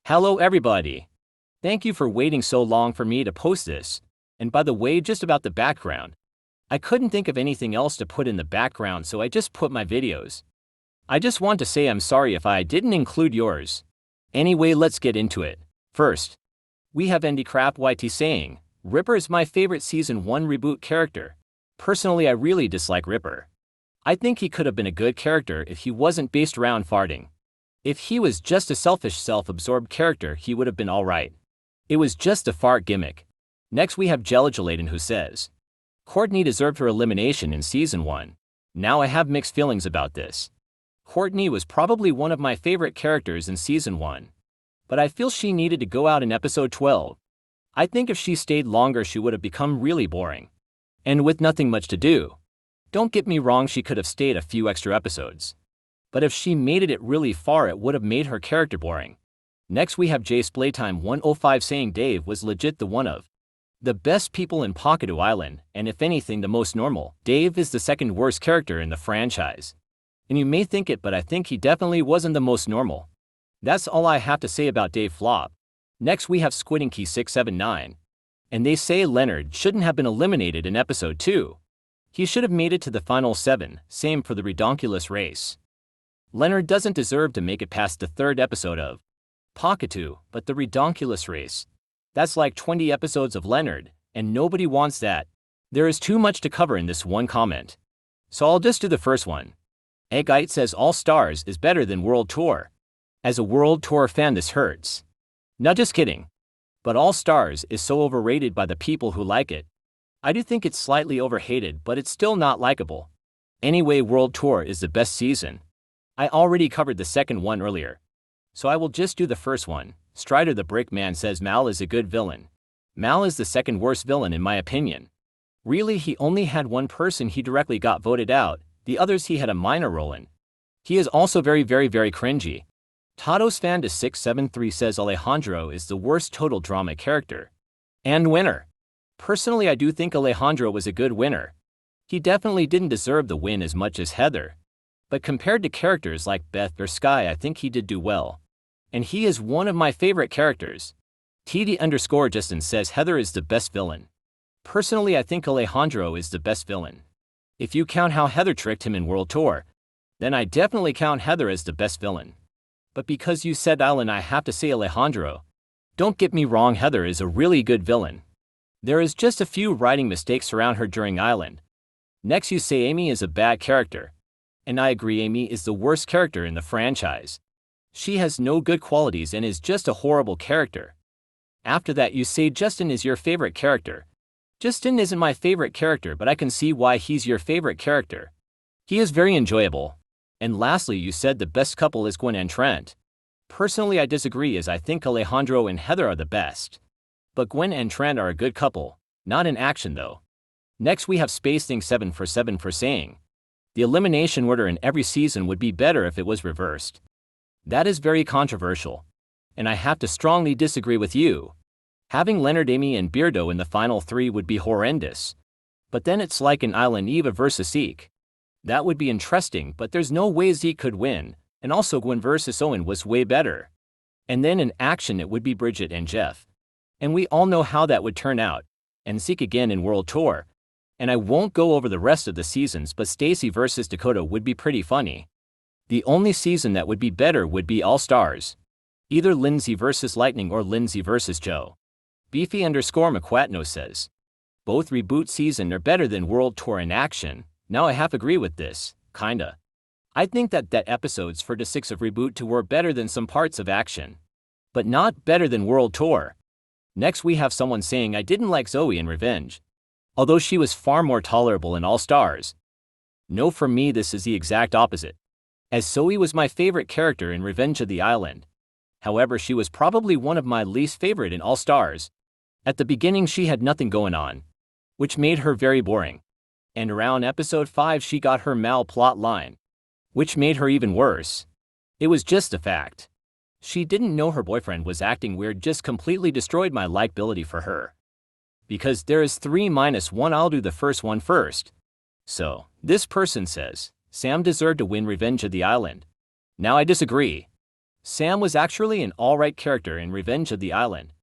Hello everybody. Thank you for waiting so long for me to post this. And by the way, just about the background. I couldn't think of anything else to put in the background, so I just put my videos. I just want to say I'm sorry if I didn't include yours. Anyway, let's get into it. First, we have Andy Crap YT saying, Ripper is my favorite Season 1 reboot character. Personally, I really dislike Ripper. I think he could have been a good character if he wasn't based around farting. If he was just a selfish, self-absorbed character, he would have been alright. It was just a fart gimmick. Next we have Jelajaladen who says, Courtney deserved her elimination in Season 1. Now I have mixed feelings about this. Courtney was probably one of my favorite characters in Season 1. But I feel she needed to go out in Episode 12. I think if she stayed longer she would have become really boring. And with nothing much to do. Don't get me wrong, she could have stayed a few extra episodes. But if she made it really far, it would have made her character boring. Next we have Jace Playtime 105 saying Dave was legit the one of the best people in Pockadoo Island, and if anything the most normal. Dave is the second worst character in the franchise. And you may think it, but I think he definitely wasn't the most normal. That's all I have to say about Dave Flop. Next we have Squidinky679. And they say Leonard shouldn't have been eliminated in Episode 2. He should have made it to the final 7, same for the Redonkulous race. Leonard doesn't deserve to make it past the 3rd episode of Pockadoo, but the Redonkulous race. That's like 20 episodes of Leonard, and nobody wants that. There is too much to cover in this one comment. So I'll just do the first one. Eggite says All Stars is better than World Tour. As a World Tour fan, this hurts. Not just kidding. But All Stars is so overrated by the people who like it. I do think it's slightly overhated, but it's still not likable. Anyway, World Tour is the best season. I already covered the second one earlier. So I will just do the first one. Strider the Brickman says Mal is a good villain. Mal is the second worst villain in my opinion. Really, he only had one person he directly got voted out, the others he had a minor role in. He is also very cringy. Tados Fan to 673 says Alejandro is the worst total drama character. And winner. Personally, I do think Alejandro was a good winner. He definitely didn't deserve the win as much as Heather. But compared to characters like Beth or Sky, I think he did do well. And he is one of my favorite characters. TD_Justin says Heather is the best villain. Personally, I think Alejandro is the best villain. If you count how Heather tricked him in World Tour, then I definitely count Heather as the best villain. But because you said Island, I have to say Alejandro. Don't get me wrong, Heather is a really good villain. There is just a few writing mistakes around her during Island. Next you say Amy is a bad character. And I agree, Amy is the worst character in the franchise. She has no good qualities and is just a horrible character. After that you say Justin is your favorite character. Justin isn't my favorite character, but I can see why he's your favorite character. He is very enjoyable. And lastly you said the best couple is Gwen and Trent. Personally I disagree, as I think Alejandro and Heather are the best. But Gwen and Trent are a good couple, not in action though. Next we have Space Thing 7 for saying, the elimination order in every season would be better if it was reversed. That is very controversial. And I have to strongly disagree with you. Having Leonard, Amy and Beardo in the final 3 would be horrendous. But then it's like an Island Eva versus Zeke. That would be interesting, but there's no way Zeke could win, and also Gwen versus Owen was way better. And then in action it would be Bridget and Jeff. And we all know how that would turn out, and Zeke again in World Tour. And I won't go over the rest of the seasons, but Stacy versus Dakota would be pretty funny. The only season that would be better would be All Stars. Either Lindsay versus Lightning or Lindsay versus Joe. Beefy_McQuatno says, both reboot season are better than World Tour in action. Now I half agree with this, kinda. I think that episodes 4 to 6 of Reboot 2 were better than some parts of action. But not better than World Tour. Next we have someone saying I didn't like Zoe in Revenge. Although she was far more tolerable in All Stars. No, for me this is the exact opposite. As Zoe was my favorite character in Revenge of the Island. However, she was probably one of my least favorite in All Stars. At the beginning she had nothing going on, which made her very boring. And around episode 5 she got her Mal plot line, which made her even worse. It was just a fact. She didn't know her boyfriend was acting weird, just completely destroyed my likability for her. Because there is 3-1, I'll do the first one first. So, this person says, Sam deserved to win Revenge of the Island. Now I disagree. Sam was actually an alright character in Revenge of the Island,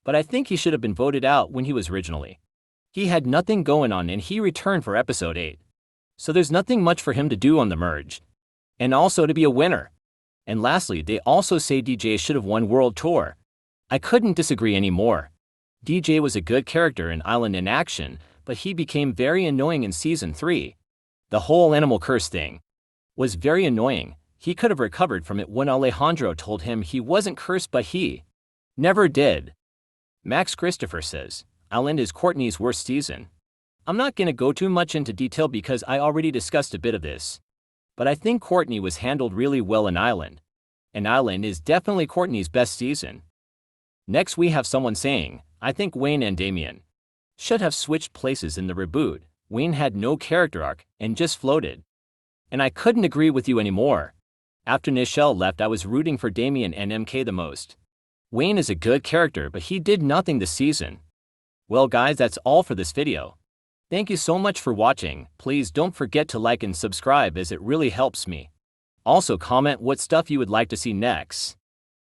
but I think he should have been voted out when he was originally. He had nothing going on and he returned for episode 8. So there's nothing much for him to do on the merge. And also to be a winner. And lastly, they also say DJ should have won World Tour. I couldn't disagree anymore. DJ was a good character in Island in Action, but he became very annoying in Season 3. The whole animal curse thing was very annoying. He could have recovered from it when Alejandro told him he wasn't cursed, but he never did. Max Christopher says, Island is Courtney's worst season. I'm not going to go too much into detail because I already discussed a bit of this. But I think Courtney was handled really well in Island. And Island is definitely Courtney's best season. Next we have someone saying, I think Wayne and Damien should have switched places in the reboot. Wayne had no character arc and just floated. And I couldn't agree with you anymore. After Nichelle left, I was rooting for Damien and MK the most. Wayne is a good character, but he did nothing this season. Well guys, that's all for this video. Thank you so much for watching. Please don't forget to like and subscribe as it really helps me. Also comment what stuff you would like to see next.